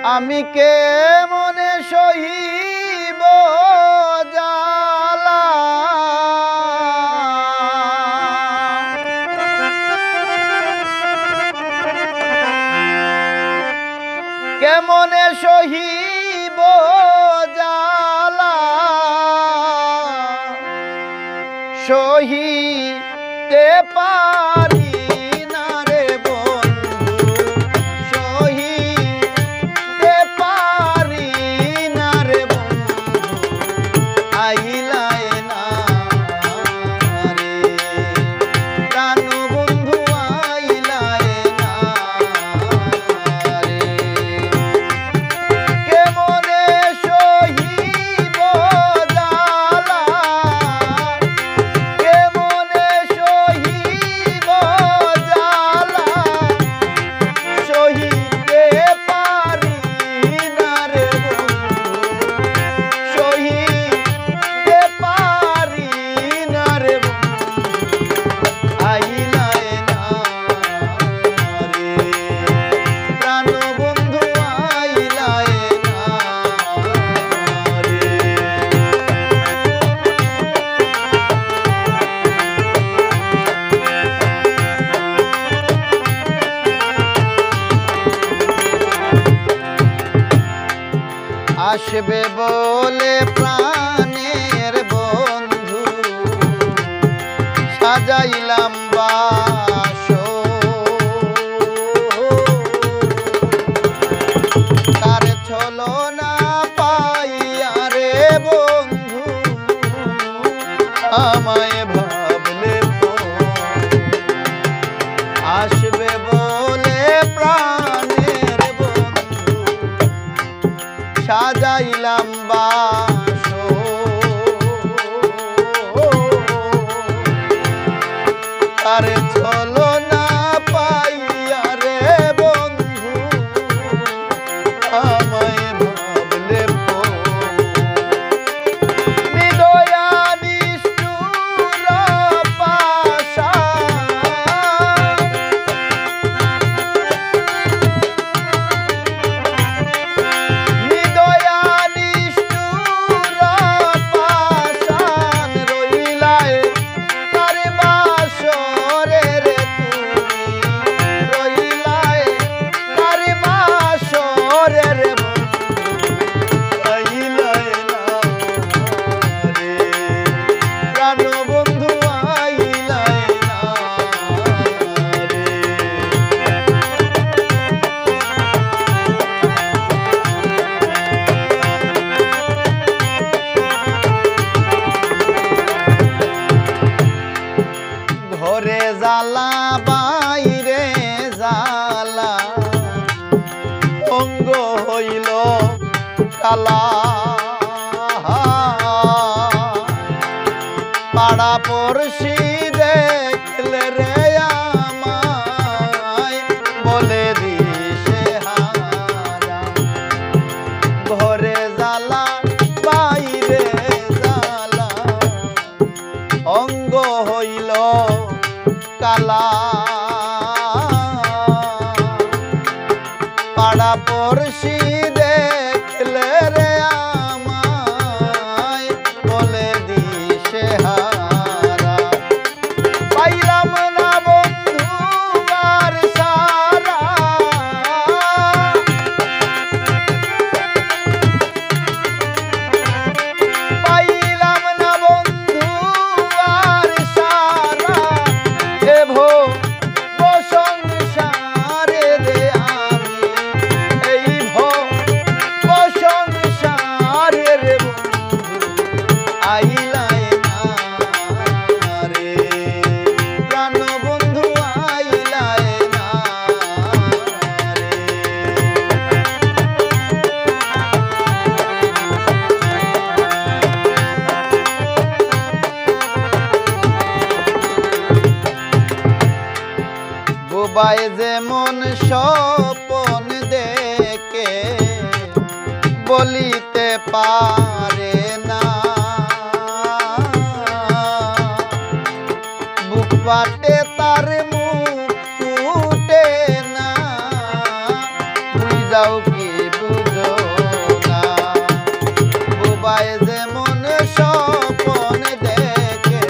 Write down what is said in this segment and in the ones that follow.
আমি কে মনে সহিব জ্বালা কেমনে সহিব জ্বালা সহিতে পারি না রে বন্ধু সহিতে পারি না রে বন্ধু আইলাই না রে প্রাণ বন্ধু আইলাই না রে কেমনে সহিব জ্বালা কেমনে সহিব জ্বালা সহিতে পারি না রে বন্ধু সহিতে পারি না রে বন্ধু আইলাই না রে প্রাণ বন্ধু আইলাই না রে আসবে বলে প্রাণের বন্ধু সাজাইলাম বাসর তার ছলনা পাইয়া রে বন্ধু আমায় ভাবলে আসবে বলে প্রাণের বন্ধু সাজাইলাম বাসর তার ছলনা পাইয়া রে বন্ধু আমায় ভাবলে হৃদয়া নিষ্ঠুর পাষাণ হৃদয়া নিষ্ঠুর পাষাণ রইলায় তার বাসরে রে তুমি রইলায় তার বাসরে রে বন্ধু আইলাই না রে প্রাণ বন্ধু আইলাই না রে ঘরে জ্বালা বাইরে জ্বালা অঙ্গ হইল কালা পাড়া পড়শি দেখলে রে আমায় বলে দিশে হারা ঘরে জ্বালা বাইরে জ্বালা অঙ্গ হইল কালা পাড়া পড়শি দেখলে রে আমায় বলে দিশে হারা পাইলাম না বন্ধু আর সারা পাইলাম না বন্ধু আর সারা এ সংসারে রে আমি এই সংসারে রে বন্ধু আইলাই না রে প্রাণ বন্ধু আইলাই না রে বুবাই যেমন স্বপন দেখে বলিতে পারে না বুক পাটে তার মুখ ফুটে না বুঝাও কি বুবাই যেমন স্বপন দেখে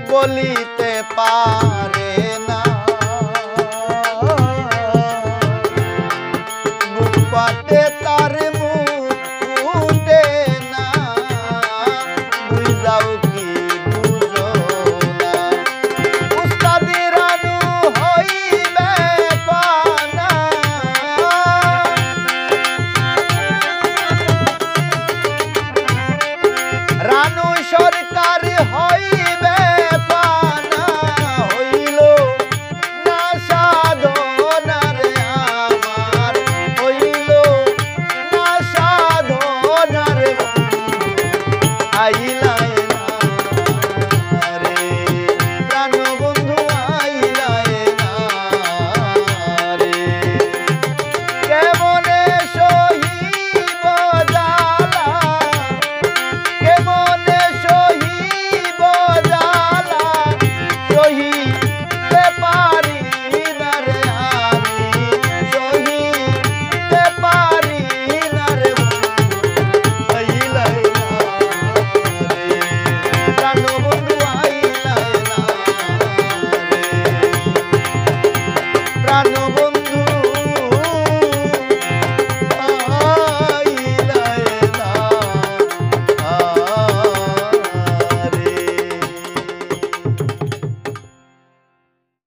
বলিতে পারে না, বুক পাতে তার